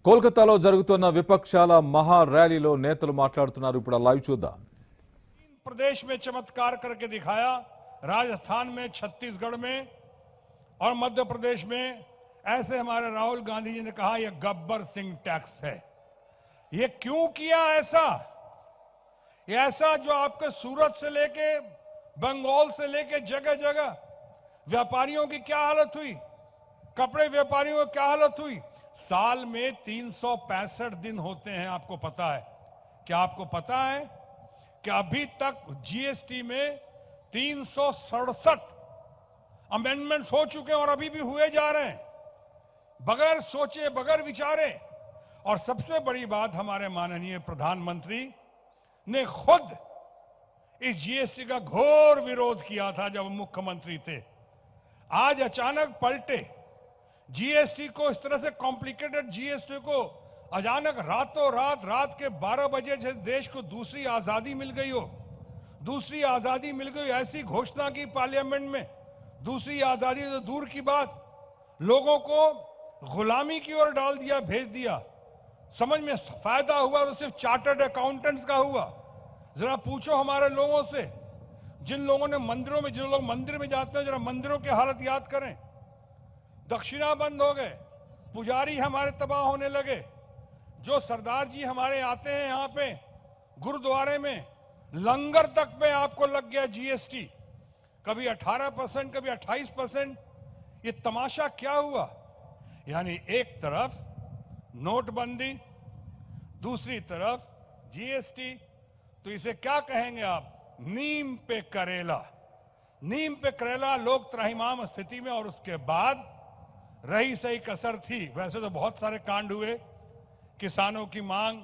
కోల్కతాలో జరుగుతున్న విపక్షాల మహా ర్యాలీలో నేతలు మాట్లాడుతున్నారు. ఇప్పుడు లైవ్ చూద్దాం. प्रदेश में चमत्कार करके दिखाया, राजस्थान में, छत्तीसगढ़ में और मध्य प्रदेश में। ऐसे हमारे राहुल गांधी जी ने कहा यह गब्बर सिंह टैक्स है। ये क्यों किया ऐसा? ये ऐसा जो आपके सूरत से लेके बंगाल से लेके जगह जगह व्यापारियों की क्या हालत हुई, कपड़े व्यापारियों की क्या हालत हुई। साल में 365 दिन होते हैं, आपको पता है? क्या आपको पता है कि अभी तक जीएसटी में 367 अमेंडमेंट्स हो चुके हैं और अभी भी हुए जा रहे हैं, बगैर सोचे बगैर विचारे। और सबसे बड़ी बात, हमारे माननीय प्रधानमंत्री ने खुद इस जीएसटी का घोर विरोध किया था जब मुख्यमंत्री थे। आज अचानक पलटे जीएसटी को, इस तरह से कॉम्प्लिकेटेड जीएसटी को अचानक रातों रात के 12 बजे से देश को दूसरी आजादी मिल गई हो, दूसरी आजादी मिल गई ऐसी घोषणा की पार्लियामेंट में। दूसरी आजादी तो दूर की बात, लोगों को गुलामी की ओर डाल दिया, भेज दिया। समझ में फायदा हुआ तो सिर्फ चार्टर्ड अकाउंटेंट्स का हुआ। जरा पूछो हमारे लोगों से, जिन लोगों ने मंदिरों में, जिन लोग मंदिर में जाते हैं, जरा मंदिरों की हालत याद करें। दक्षिणा बंद हो गए, पुजारी हमारे तबाह होने लगे। जो सरदार जी हमारे आते हैं यहां पे गुरुद्वारे में, लंगर तक पे आपको लग गया जीएसटी, कभी 18%, कभी 28%। ये तमाशा क्या हुआ? यानी एक तरफ नोटबंदी, दूसरी तरफ जीएसटी। तो इसे क्या कहेंगे आप? नीम पे करेला। नीम पे करेला, लोग त्राहिमाम स्थिति में। और उसके बाद रही सही कसर थी। वैसे तो बहुत सारे कांड हुए, किसानों की मांग,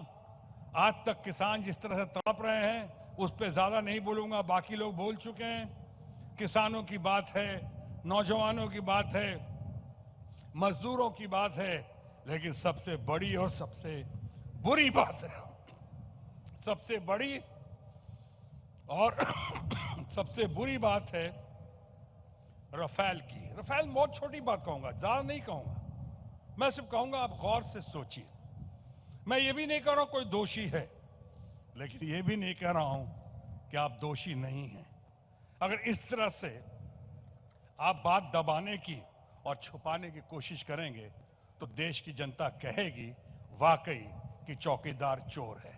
आज तक किसान जिस तरह से तड़प रहे हैं उस पर ज्यादा नहीं बोलूंगा, बाकी लोग बोल चुके हैं। किसानों की बात है, नौजवानों की बात है, मजदूरों की बात है, लेकिन सबसे बड़ी और सबसे बुरी बात है, सबसे बड़ी और सबसे बुरी बात है राफेल की। राफेल बहुत छोटी बात कहूंगा, ज्यादा नहीं कहूंगा, मैं सिर्फ कहूंगा आप गौर से सोचिए। मैं ये भी नहीं कह रहा हूं कोई दोषी है, लेकिन ये भी नहीं कह रहा हूं कि आप दोषी नहीं हैं। अगर इस तरह से आप बात दबाने की और छुपाने की कोशिश करेंगे तो देश की जनता कहेगी वाकई कि चौकीदार चोर है।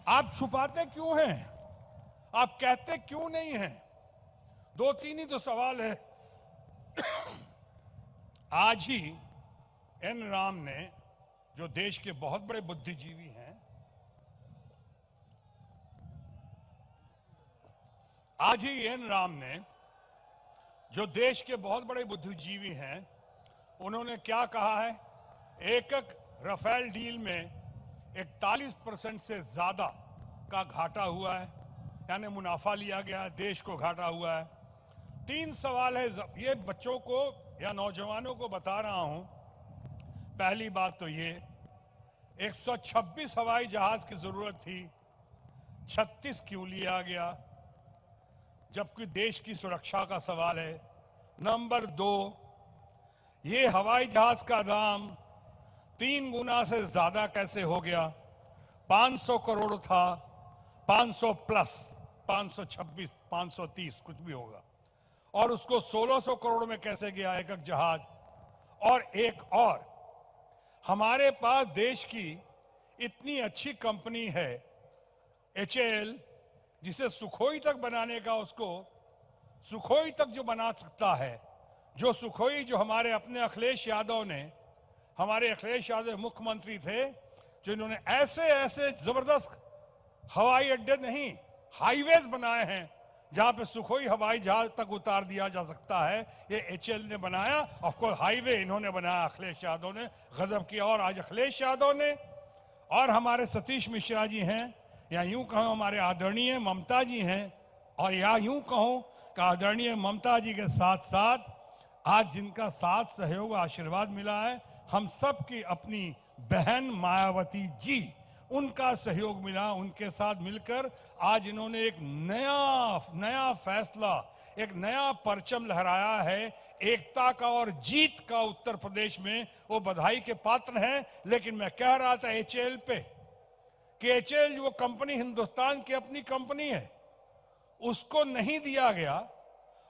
आप छुपाते क्यों हैं? आप कहते क्यों नहीं हैं? दो तीन ही तो सवाल है। आज ही एन राम ने, जो देश के बहुत बड़े बुद्धिजीवी हैं, आज ही एन राम ने, जो देश के बहुत बड़े बुद्धिजीवी हैं, उन्होंने क्या कहा है? एक राफेल डील में 41% से ज्यादा का घाटा हुआ है, यानी मुनाफा लिया गया, देश को घाटा हुआ है। 3 सवाल है, ये बच्चों को या नौजवानों को बता रहा हूं। पहली बात तो ये, 126 हवाई जहाज की जरूरत थी, 36 क्यों लिया गया? जबकि देश की सुरक्षा का सवाल है। नंबर 2, ये हवाई जहाज का दाम 3 गुना से ज्यादा कैसे हो गया? 500 करोड़ था, 500 प्लस 526, 530 कुछ भी होगा, और उसको 1600 करोड़ में कैसे गया एक जहाज? और एक और, हमारे पास देश की इतनी अच्छी कंपनी है HAL, जिसे सुखोई तक बनाने का, उसको सुखोई तक जो बना सकता है, जो सुखोई, जो हमारे अपने अखिलेश यादव ने, हमारे अखिलेश यादव मुख्यमंत्री थे, जिन्होंने ऐसे ऐसे जबरदस्त हवाई अड्डे नहीं, हाईवेज बनाए हैं जहां पे सुखोई हवाई जहाज तक उतार दिया जा सकता है। ये HAL ने बनाया। ऑफ कोर्स हाईवे इन्होंने बनाया, अखिलेश यादव ने गजब किया। और आज अखिलेश यादव ने और हमारे सतीश मिश्रा जी हैं, या यूं कहूं हमारे आदरणीय ममता जी हैं, और या यूं कहूं कि आदरणीय ममता जी के साथ साथ आज जिनका साथ सहयोग आशीर्वाद मिला है, हम सब की अपनी बहन मायावती जी, उनका सहयोग मिला। उनके साथ मिलकर आज इन्होंने एक नया फैसला, एक नया परचम लहराया है एकता का और जीत का उत्तर प्रदेश में, वो बधाई के पात्र हैं। लेकिन मैं कह रहा था एचएएल पे कि एचएएल वो कंपनी हिंदुस्तान की अपनी कंपनी है, उसको नहीं दिया गया,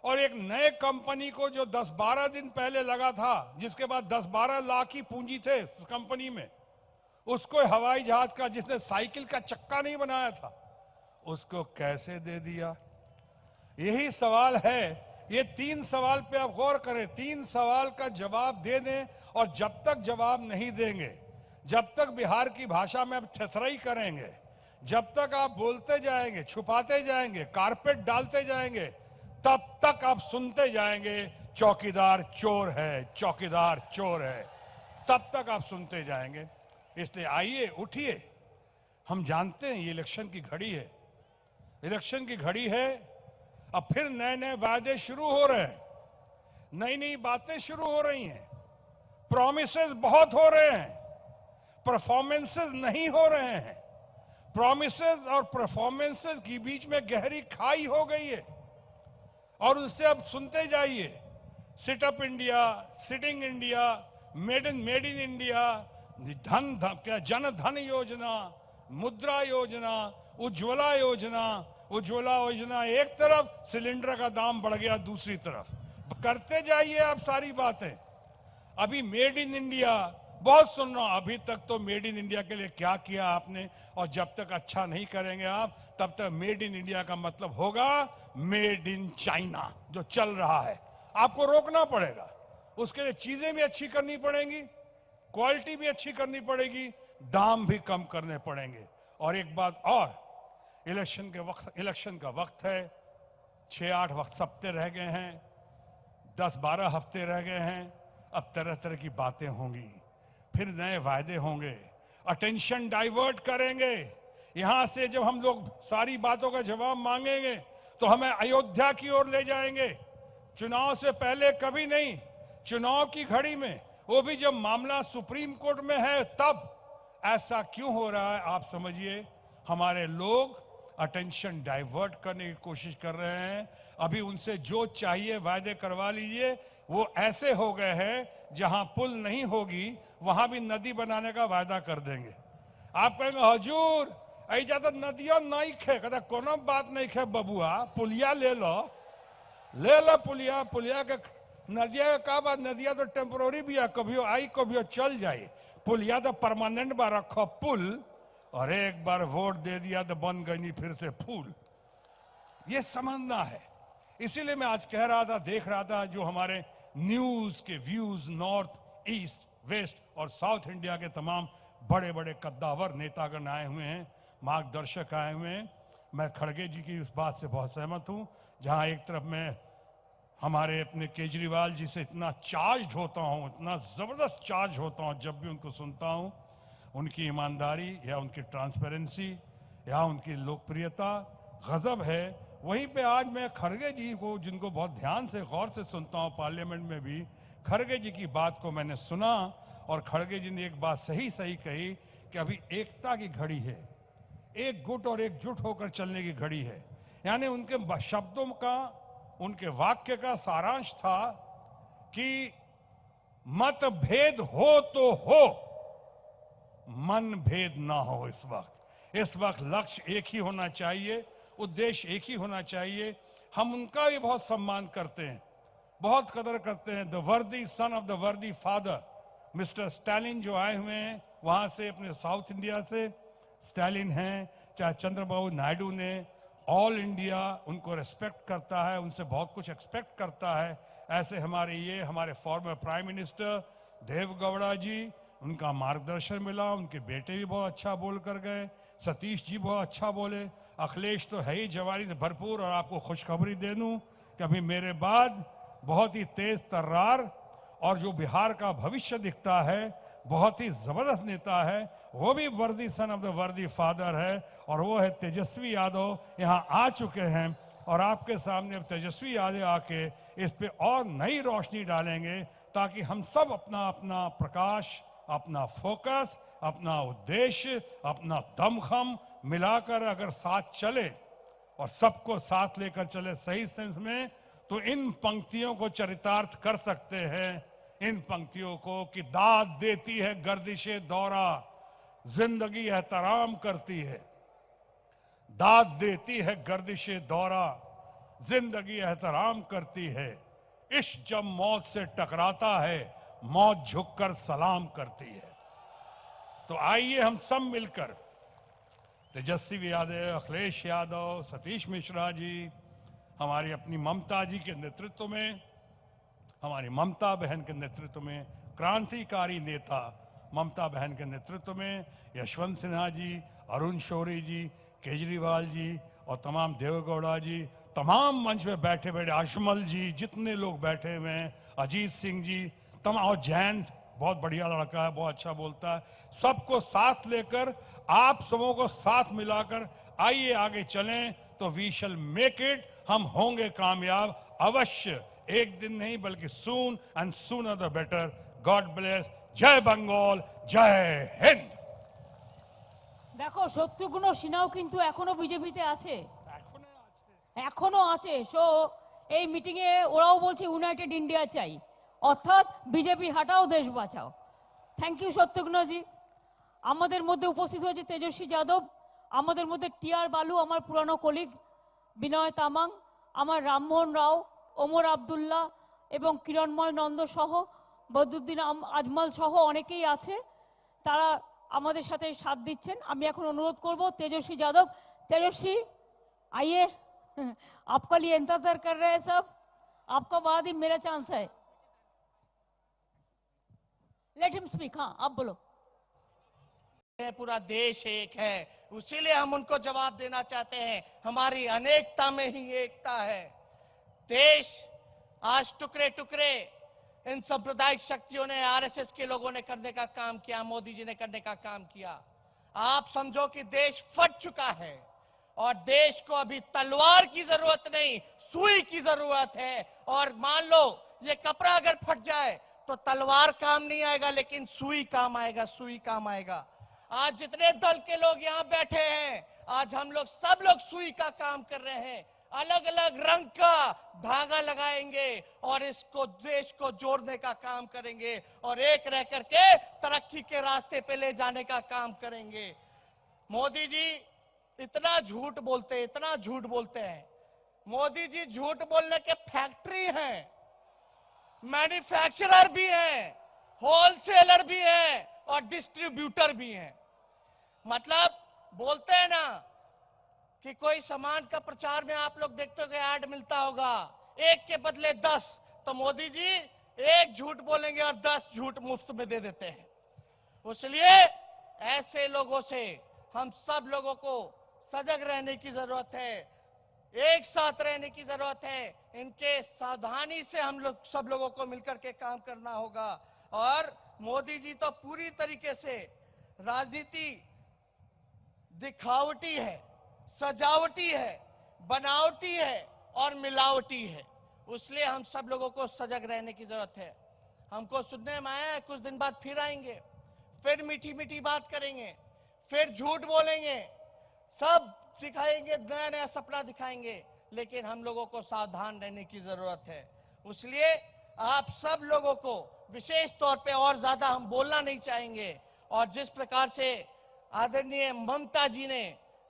और एक नए कंपनी को जो 10-12 दिन पहले लगा था, जिसके बाद 10-12 लाख की पूंजी थे उस कंपनी में, उसको हवाई जहाज का, जिसने साइकिल का चक्का नहीं बनाया था, उसको कैसे दे दिया? यही सवाल है। ये 3 सवाल पे आप गौर करें, 3 सवाल का जवाब दे दें। और जब तक जवाब नहीं देंगे, जब तक बिहार की भाषा में आप थेथराई करेंगे, जब तक आप बोलते जाएंगे, छुपाते जाएंगे, कारपेट डालते जाएंगे, तब तक आप सुनते जाएंगे चौकीदार चोर है, चौकीदार चोर है। तब तक आप सुनते जाएंगे। इसलिए आइए, उठिए। हम जानते हैं ये इलेक्शन की घड़ी है, इलेक्शन की घड़ी है। अब फिर नए नए वायदे शुरू हो रहे हैं, नई नई बातें शुरू हो रही हैं, प्रॉमिसेस बहुत हो रहे हैं, परफॉर्मेंसेस नहीं हो रहे हैं। प्रॉमिसेस और परफॉर्मेंसेस के बीच में गहरी खाई हो गई है, और उससे अब सुनते जाइए। Sit up India, sitting India, made in India, क्या जन धन योजना, मुद्रा योजना, उज्ज्वला योजना। उज्ज्वला योजना एक तरफ, सिलेंडर का दाम बढ़ गया दूसरी तरफ। करते जाइए आप सारी बातें। अभी मेड इन इंडिया बहुत सुन रहा हूं, अभी तक तो मेड इन इंडिया के लिए क्या किया आपने? और जब तक अच्छा नहीं करेंगे आप, तब तक मेड इन इंडिया का मतलब होगा मेड इन चाइना, जो चल रहा है। आपको रोकना पड़ेगा, उसके लिए चीजें भी अच्छी करनी पड़ेंगी, क्वालिटी भी अच्छी करनी पड़ेगी, दाम भी कम करने पड़ेंगे। और एक बात और, इलेक्शन का वक्त है, 6-8 हफ्ते रह गए हैं, 10-12 हफ्ते रह गए हैं। अब तरह तरह की बातें होंगी, फिर नए वायदे होंगे, अटेंशन डाइवर्ट करेंगे। यहां से जब हम लोग सारी बातों का जवाब मांगेंगे तो हमें अयोध्या की ओर ले जाएंगे। चुनाव से पहले कभी नहीं, चुनाव की घड़ी में, वो भी जब मामला सुप्रीम कोर्ट में है तब। ऐसा क्यों हो रहा है आप समझिए। हमारे लोग अटेंशन डाइवर्ट करने की कोशिश कर रहे हैं। अभी उनसे जो चाहिए वायदे करवा लीजिए। वो ऐसे हो गए हैं, जहां पुल नहीं होगी वहां भी नदी बनाने का वायदा कर देंगे। आप कहेंगे हजूर ऐजा तो नदिया नहीं खे, कहता कोनो बात नहीं खे बबुआ, पुलिया ले लो पुलिया। पुलिया के नदिया का बात, नदिया तो टेम्पोररी भी है, कभियो आई कभियो चल जाए। पुलिया तो परमानेंट बा रखो पुल, और एक बार वोट दे दिया तो बन गई फिर से फूल। ये समझना है। इसीलिए मैं आज कह रहा था, देख रहा था जो हमारे न्यूज के व्यूज नॉर्थ, ईस्ट, वेस्ट और साउथ इंडिया के तमाम बड़े बड़े कद्दावर नेतागण आए हुए हैं, मार्गदर्शक आए हुए हैं। मैं खड़गे जी की उस बात से बहुत सहमत हूं, जहां एक तरफ मैं हमारे अपने केजरीवाल जी से इतना चार्ज होता हूं, इतना जबरदस्त चार्ज होता हूं जब भी उनको सुनता हूं, उनकी ईमानदारी या उनकी ट्रांसपेरेंसी या उनकी लोकप्रियता गजब है। वहीं पे आज मैं खड़गे जी को, जिनको बहुत ध्यान से गौर से सुनता हूं पार्लियामेंट में भी, खड़गे जी की बात को मैंने सुना, और खड़गे जी ने एक बात सही कही कि अभी एकता की घड़ी है, एक गुट और एकजुट होकर चलने की घड़ी है। यानी उनके शब्दों का, उनके वाक्य का सारांश था कि मतभेद हो तो हो, मन भेद ना हो। इस वक्त लक्ष्य एक ही होना चाहिए, उद्देश्य एक ही होना चाहिए। हम उनका भी बहुत सम्मान करते हैं, बहुत कदर करते हैं। द वर्दी सन ऑफ द वर्दी फादर मिस्टर स्टालिन जो आए हुए हैं वहां से, अपने साउथ इंडिया से स्टालिन हैं, चाहे चंद्रबाबू नायडू ने, ऑल इंडिया उनको रेस्पेक्ट करता है, उनसे बहुत कुछ एक्सपेक्ट करता है। ऐसे हमारे फॉर्मर प्राइम मिनिस्टर देवगौड़ा जी, उनका मार्गदर्शन मिला, उनके बेटे भी बहुत अच्छा बोल कर गए, सतीश जी बहुत अच्छा बोले, अखिलेश तो है ही जवानी से भरपूर। और आपको खुशखबरी दे दूं कि अभी मेरे बाद बहुत ही तेज तर्रार और जो बिहार का भविष्य दिखता है, बहुत ही जबरदस्त नेता है, वो भी वर्दी सन ऑफ द वर्दी फादर है, और वो है तेजस्वी यादव। यहाँ आ चुके हैं और आपके सामने अब तेजस्वी यादव आके इस पे और नई रोशनी डालेंगे, ताकि हम सब अपना अपना प्रकाश, अपना फोकस, अपना उद्देश्य, अपना दमखम मिलाकर अगर साथ चले और सबको साथ लेकर चले सही सेंस में, तो इन पंक्तियों को चरितार्थ कर सकते हैं, इन पंक्तियों को कि दाद देती है गर्दिशे दौरा, जिंदगी एहतराम करती है। दाद देती है गर्दिशे दौरा, जिंदगी एहतराम करती है। इश्क जब मौत से टकराता है, मौत झुककर सलाम करती है। तो आइए हम सब मिलकर तेजस्वी यादव, अखिलेश यादव, सतीश मिश्रा जी, हमारी अपनी ममता जी के नेतृत्व में, हमारी ममता बहन के नेतृत्व में, क्रांतिकारी नेता ममता बहन के नेतृत्व में यशवंत सिन्हा जी, अरुण शौरी जी, केजरीवाल जी और तमाम देवेगौड़ा जी, तमाम मंच में बैठे बैठे अजमल जी, जितने लोग बैठे हुए हैं, अजीत सिंह जी, तमाम, और जैन बहुत बढ़िया लड़का है, बहुत अच्छा बोलता है, सबको साथ लेकर, आप सबों को साथ मिलाकर आइए आगे चलें, तो वी शैल मेक इट। हम होंगे कामयाब अवश्य, एक दिन नहीं बल्कि soon, and sooner the better. God bless. जय बंगाल, जय हिंद। দেখো শত্রুঘ্ন সিনহাও কিন্তু এখনো বিজেপিতে আছে, এখনো আছে। সো এই মিটিং এ ওরাও বলছে ইউনাইটেড ইন্ডিয়া চাই, অর্থাৎ বিজেপি হাটাও দেশ বাঁচাও। থ্যাংক ইউ শত্রুঘ্ন জি। আমাদের মধ্যে উপস্থিত হয়েছে তেজস্বী যাদব, আমাদের মধ্যে টিআর বালু, আমার পুরানো কলিগ, বিনয় তামাং, আমার রামমোহন রাও, ওমর আবদুল্লাহ এবং কিরণময় নন্দ সহ বদরুদ্দিন আজমল সহ অনেকেই আছে, তারা আমাদের সাথে সাথ দিচ্ছেন। আমি এখন অনুরোধ করব तेजस्वी यादव, तेजस्वी आइए, आपका लिए इंतजार कर रहे हैं सब, आपका बाद ही मेरा चांस है। Let him speak. हाँ आप बोलो। पूरा देश एक है, उसीलिए हम उनको जवाब देना चाहते हैं। हमारी अनेकता में ही एकता है। देश आज टुकड़े टुकड़े इन सांप्रदायिक शक्तियों ने, आरएसएस के लोगों ने करने का काम किया, मोदी जी ने करने का काम किया। आप समझो कि देश फट चुका है और देश को अभी तलवार की जरूरत नहीं, सुई की जरूरत है। और मान लो ये कपड़ा अगर फट जाए तो तलवार काम नहीं आएगा, लेकिन सुई काम आएगा, सुई काम आएगा। आज जितने दल के लोग यहाँ बैठे हैं, आज हम लोग सब लोग सुई का काम कर रहे हैं, अलग अलग रंग का धागा लगाएंगे और इसको, देश को जोड़ने का काम करेंगे और एक रह करके तरक्की के रास्ते पे ले जाने का काम करेंगे। मोदी जी इतना झूठ बोलते हैं, इतना झूठ बोलते हैं। मोदी जी झूठ बोलने के फैक्ट्री हैं, मैन्युफैक्चरर भी हैं, होलसेलर भी हैं और डिस्ट्रीब्यूटर भी हैं। मतलब बोलते हैं ना कि कोई सामान का प्रचार में आप लोग देखते हो ऐड मिलता होगा, एक के बदले 10, तो मोदी जी एक झूठ बोलेंगे और 10 झूठ मुफ्त में दे देते हैं। इसलिए ऐसे लोगों से हम सब लोगों को सजग रहने की जरूरत है, एक साथ रहने की जरूरत है। इनके सावधानी से हम लोग सब लोगों को मिलकर के काम करना होगा। और मोदी जी तो पूरी तरीके से राजनीति दिखावटी है, सजावटी है, बनावटी है और मिलावटी है। इसलिए हम सब लोगों को सजग रहने की जरूरत है। हमको सुनने में आया है कुछ दिन बाद फिर आएंगे, फिर मीठी मीठी बात करेंगे, फिर झूठ बोलेंगे, सब दिखाएंगे, नया नया सपना दिखाएंगे, लेकिन हम लोगों को सावधान रहने की जरूरत है। इसलिए आप सब लोगों को विशेष तौर पे और ज्यादा हम बोलना नहीं चाहेंगे। और जिस प्रकार से आदरणीय ममता जी ने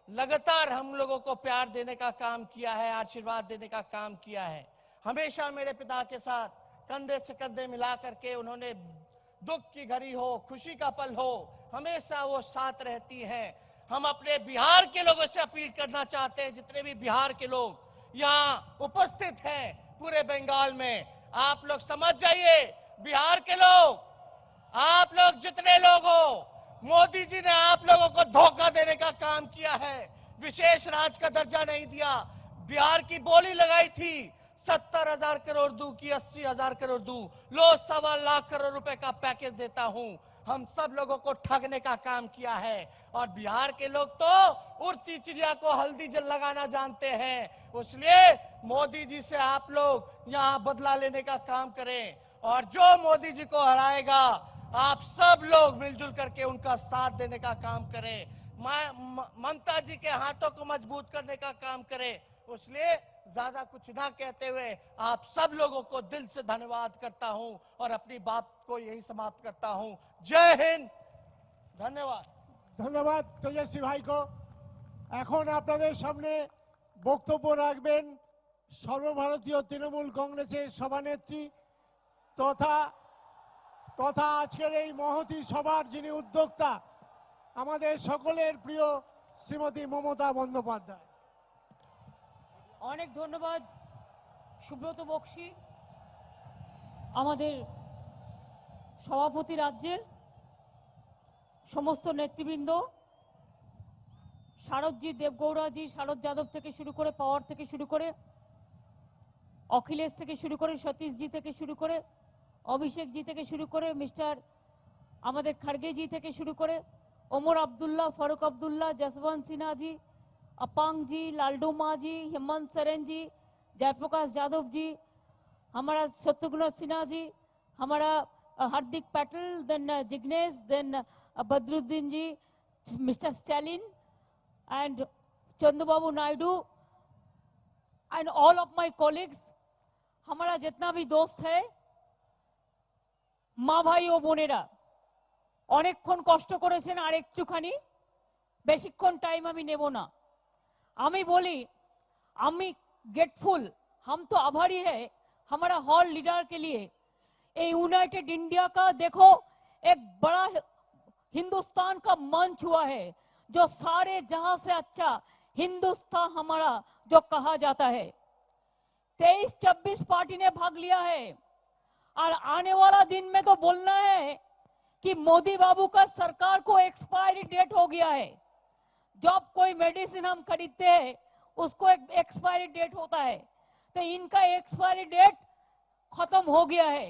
लगातार हम लोगों को प्यार देने का काम किया है, आशीर्वाद देने का काम किया है, हमेशा मेरे पिता के साथ कंधे से कंधे मिला करके उन्होंने दुख की घड़ी हो, खुशी का पल हो, हमेशा वो साथ रहती हैं। हम अपने बिहार के लोगों से अपील करना चाहते हैं, जितने भी बिहार के लोग यहाँ उपस्थित हैं पूरे बंगाल में, आप लोग समझ जाइए, बिहार के लोग, आप लोग जितने लोग हो, मोदी जी ने आप लोगों को धोखा देने का काम किया है। विशेष राज्य का दर्जा नहीं दिया, बिहार की बोली लगाई थी, 70,000 करोड़ दूं कि 80,000 करोड़ दूं, लो 1.25 लाख करोड़ रुपए का पैकेज देता हूं। हम सब लोगों को ठगने का काम किया है। और बिहार के लोग तो उड़ती चिड़िया को हल्दी जल लगाना जानते हैं। इसलिए मोदी जी से आप लोग यहाँ बदला लेने का काम करें और जो मोदी जी को हराएगा, आप सब लोग मिलजुल करके उनका साथ देने का काम करें, ममता जी के हाथों को मजबूत करने का काम करें। इसलिए ज्यादा कुछ ना कहते हुए आप सब लोगों को दिल से धन्यवाद करता हूं और अपनी बात को यही समाप्त करता हूं। जय हिंद, धन्यवाद। ধন্যবাদ তেজস্বী ভাইকে। এখন আপনাদের সামনে বক্তব্য রাখবেন সর্বভারতীয় তৃণমূল কংগ্রেসের সভানেত্রী তথা তথা আজকের এই মহতী সভার যিনি উদ্যোক্তা আমাদের সকলের প্রিয় শ্রীমতী মমতা বন্দ্যোপাধ্যায়। অনেক ধন্যবাদ সুব্রত বক্সী, আমাদের সভাপতি, রাজ্যের সমস্ত নেতৃবৃন্দ, শারদজি, দেবগৌড়াজি, শারদ যাদব থেকে শুরু করে, পাওয়ার থেকে শুরু করে, অখিলেশ থেকে শুরু করে, সতীশজি থেকে শুরু করে, অভিষেকজি থেকে শুরু করে, মিস্টার আমাদের খার্গেজি থেকে শুরু করে, ওমর আবদুল্লাহ, ফারুক আবদুল্লাহ, जसवंत सिन्हा जी, अपांग जी, लालडू माँ जी, हेमंत सोरेन जी, जयप्रकाश यादव जी, हमारा शत्रुघ्न सिन्हा जी, हमारा Hardik Patel, then Jignesh, then Badruddin ji, mister Stalin and Chandrababu Naidu and all of my colleagues, हमारा जितना भी दोस्त है, माँ भाई ও বোনেরা, অনেকক্ষণ কষ্ট করেছেন, আর একটুখানি বেশিক্ষণ টাইম আমি নেব না। আমি বলি আমি ग्रेटफुल, हम तो आभारी है हमारा हॉल लीडर के लिए। ये यूनाइटेड इंडिया का देखो एक बड़ा हिंदुस्तान का मंच हुआ है, जो सारे जहां से अच्छा हिंदुस्तान हमारा जो कहा जाता है। 23-26 पार्टी ने भाग लिया है और आने वाला दिन में तो बोलना है कि मोदी बाबू का सरकार को एक्सपायरी डेट हो गया है। जब कोई मेडिसिन हम खरीदते हैं उसको एक एक्सपायरी डेट होता है, तो इनका एक्सपायरी डेट खत्म हो गया है।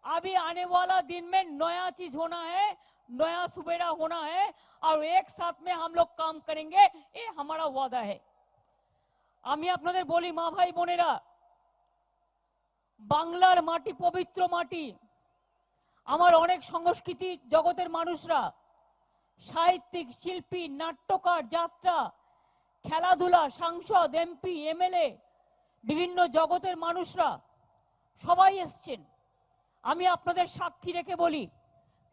अभी आने वाला दिन में नया चीज होना है, नया सुबेरा होना है और एक साथ में हम लोग काम करेंगे, ये हमारा वादा है। আমি আপনাদের বলি মা ভাই বোনেরা, বাংলার মাটি পবিত্র মাটি। আমার অনেক সংস্কৃতি জগতের মানুষরা, সাহিত্যিক, শিল্পী, নাট্যকার, যাত্রা, খেলাধুলা, সাংসদ, এমপি, এমএলএ, বিভিন্ন জগতের মানুষরা সবাই এসছেন। আমি আপনাদের সাক্ষী রেখে বলি,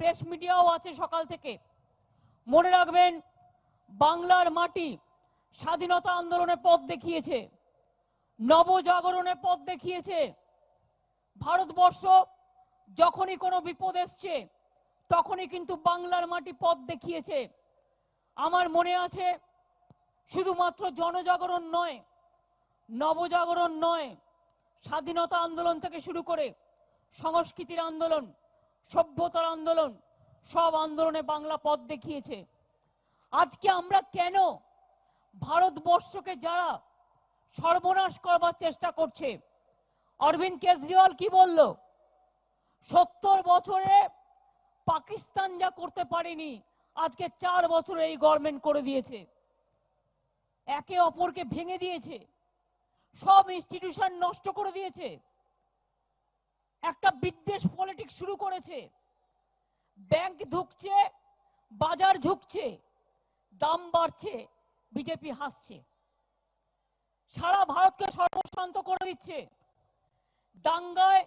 প্রেস মিডিয়াও আছে সকাল থেকে। মনে রাখবেন, বাংলার মাটি স্বাধীনতা আন্দোলনে পথ দেখিয়েছে, নবজাগরণে পথ দেখিয়েছে। ভারতবর্ষ যখনই কোনো বিপদ এসছে তখনই কিন্তু বাংলার মাটি পথ দেখিয়েছে। আমার মনে আছে, শুধুমাত্র জনজাগরণ নয়, নবজাগরণ নয়, স্বাধীনতা আন্দোলন থেকে শুরু করে সংস্কৃতির আন্দোলন, সভ্যতার আন্দোলন, সব আন্দোলনে বাংলা পথ দেখিয়েছে। আজকে আমরা কেন ভারতবর্ষকে যারা সর্বনাশ করবার চেষ্টা করছে, অরবিন্দ কেজরিওয়াল কি বলল, 70 বছরে পাকিস্তান যা করতে পারেনি আজকে 4 বছরে এই গভর্নমেন্ট করে দিয়েছে। একে অপরকে ভেঙে দিয়েছে, সব ইনস্টিটিউশন নষ্ট করে দিয়েছে, একটা বিদ্বেষ পলিটিক্স শুরু করেছে। ব্যাংক ঢুকছে, বাজার ঝুঁকছে, দাম বাড়ছে, বিজেপি হাসছে। সারা ভারতকে সর্বশান্ত করে দিচ্ছে। দাঙ্গায়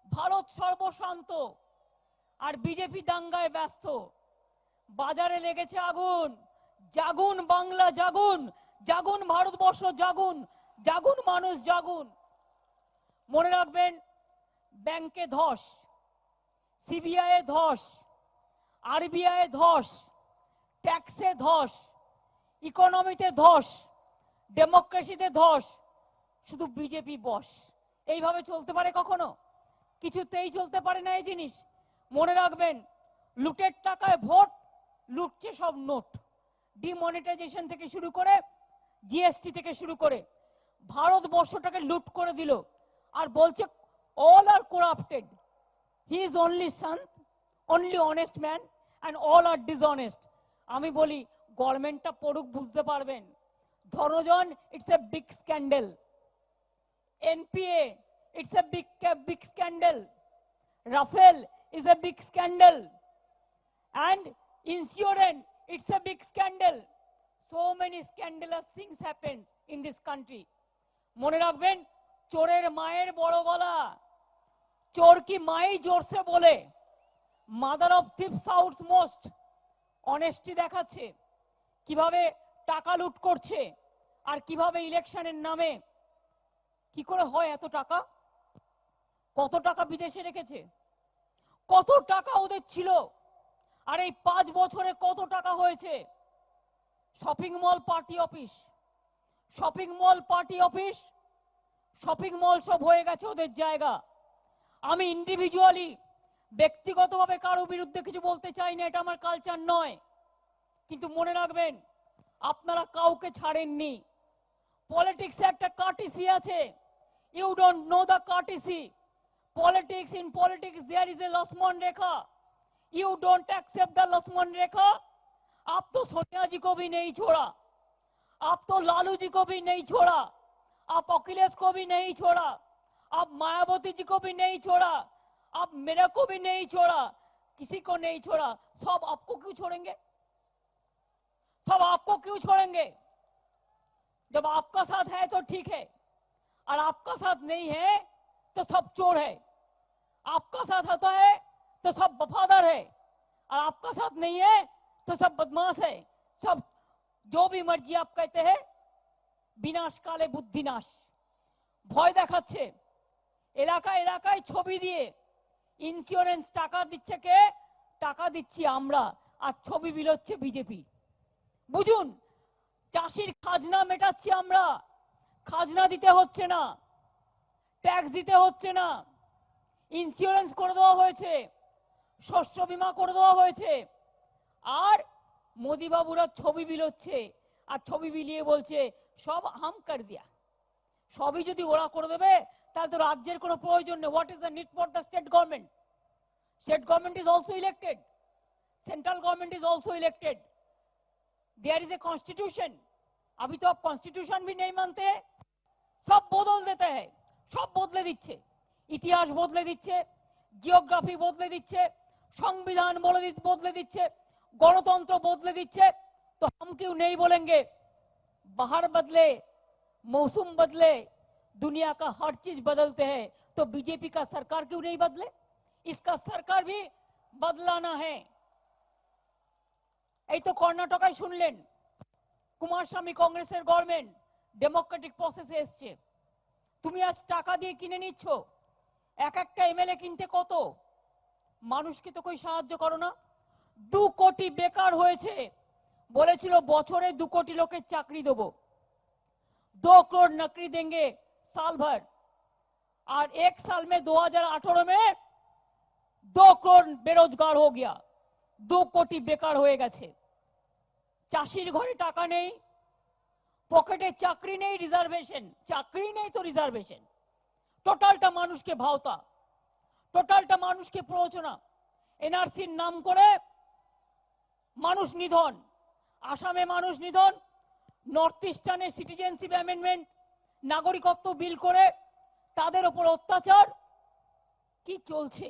ভারত সর্বশান্ত আর বিজেপি দাঙ্গায় ব্যস্ত। বাজারে লেগেছে আগুন। জাগুন বাংলা, জাগুন, জাগুন ভারতবর্ষ, জাগুন, জাগুন মানুষ, জাগুন। মনে রাখবেন, ব্যাংকে ধস, সিবিআই ধস, আরবিআই ধস, ট্যাক্সে ধস, ইকোনমিতে ধস, ডেমোক্রেসিতে ধস, শুধু বিজেপি বস। এইভাবে চলতে পারে কখনো? কিছুতেই চলতে পারে না এই জিনিস। মনে রাখবেন, লুটের টাকায় ভোট, লুটছে সব নোট। ডিমনিটাইজেশন থেকে শুরু করে, জিএসটি থেকে শুরু করে ভারতবর্ষটাকে লুট করে দিল। আর বলছে all are corrupted. He is only son, only honest man, and all are dishonest. আমি বলি, গভর্নমেন্টটা পড়ুক, বুঝতে পারবেন। ধনজন, it's a big scandal. NPA, it's a big scandal. Rafale is a big scandal. And insurance, it's a big scandal. So many scandalous things happen in this country. মনে রাখবেন, চোরের মায়ের বড় গলা। চোর কি মাই জোরসে বলে। Mother of থিপ south most. Honesty দেখাচ্ছে কিভাবে টাকা লুট করছে আর কিভাবে ইলেকশনের নামে কি করে হয় এত টাকা। কত টাকা বিদেশে রেখেছে, কত টাকা ওদের ছিল, আর এই 5 বছরে কত টাকা হয়েছে। Shopping mall party office, shopping mall party office, shopping mall সব হয়ে গেছে ওদের জায়গা। আমি ইন্ডিভিজুয়ালি ব্যক্তিগতভাবে কারো বিরুদ্ধে কিছু বলতে চাই না, এটা আমার কালচার নয়, কিন্তু মনে রাখবেন আপনারা কাউকে ছাড়েননি। পলিটিক্সে একটা কার্টিসি আছে, you don't know the courtesy. Politics in politics there is a Lakshman rekha, you don't accept the Lakshman rekha. आप तो सोनिया जी को भी नहीं छोड़ा, आप तो लालू जी को भी नहीं छोड़ा, आप अखिलेश को भी नहीं छोड़ा, आप मायावती जी को भी नहीं छोड़ा, आप मेरे को भी नहीं छोड़ा, किसी को नहीं छोड़ा। सब आपको क्यों छोड़ेंगे, सब आपको क्यों छोड़ेंगे। जब आपका साथ है तो ठीक है, और आपका साथ नहीं है तो सब चोर है। आपका साथ होता है तो सब वफादार है, और आपका साथ नहीं है तो सब बदमाश है। सब जो भी मर्जी आप कहते हैं, विनाश काले बुद्धिनाश। ভয় দেখাচ্ছে, এলাকায় এলাকায় ছবি দিয়ে ইন্স্যুরেন্স টাকা দিচ্ছে কে, টাকা দিচ্ছি আমরা, আর ছবি বিলোচ্ছে বিজেপি। বুঝুন, চাষির খাজনা মেটাচ্ছি আমরা, খাজনা দিতে হচ্ছে না, ট্যাক্স দিতে হচ্ছে না, ইন্স্যুরেন্স করে দেওয়া হয়েছে, শস্য বীমা করে দেওয়া হয়েছে, আর মোদি বাবুরা ছবি বিলোচ্ছে, আর ছবি বিলিয়ে বলছে সব হাম কর দিয়া। সবই যদি ওরা করে দেবে তাহলে তো রাজ্যের কোনো প্রয়োজন নেই। What is the need for the state government? State government is also elected, central government is also elected, there is a constitution. अभी तो आप कॉन्स्टिट्यूशन भी नहीं मानते, सब बदल देते हैं, सब बदले दिच्छे, इतिहास बदले दिच्छे, जियोग्राफी बदले दिच्छे, संविधान बदले दिच्छे, गणतंत्र बदले दिच्छे। तो हम क्यों नहीं बोलेंगे बाहर बदले, मौसम बदले, दुनिया का हर चीज बदलते हैं, तो बीजेपी का सरकार क्यों नहीं बदले? इसका सरकार भी बदलाना है। এই তো কর্ণাটকায় শুনলেন কুমারস্বামী কংগ্রেসের গভর্নমেন্ট ডেমোক্রেটিক প্রসেসে এসছে। তুমি আজ টাকা দিয়ে কিনে নিচ্ছ, এক একটা এমএলএ কিনতে কত, মানুষকে তো কই সাহায্য করো না। 2 কোটি বেকার হয়েছে, বলেছিল বছরে 2 কোটি লোকের চাকরি দেবো, 2 करोड़ नौकरी देंगे साल भर, और 1 साल में 2018 में 2 करोड़ बेरोजगार हो गया, 2 কোটি বেকার হয়ে গেছে। চাষির ঘরে টাকা নেই, পকেটে চাকরি নেই, রিজার্ভেশন, চাকরি নেই তো রিজার্ভেশন, টোটালটা মানুষকে ভাওতা, টোটালটা মানুষকে প্ররোচনা। এনআরসির নাম করে মানুষ নিধন, আসামে মানুষ নিধন, নর্থ ইস্টার্নের সিটিজেনশিপ অ্যামেন্ডমেন্ট, নাগরিকত্ব বিল করে তাদের উপর অত্যাচার। কি চলছে?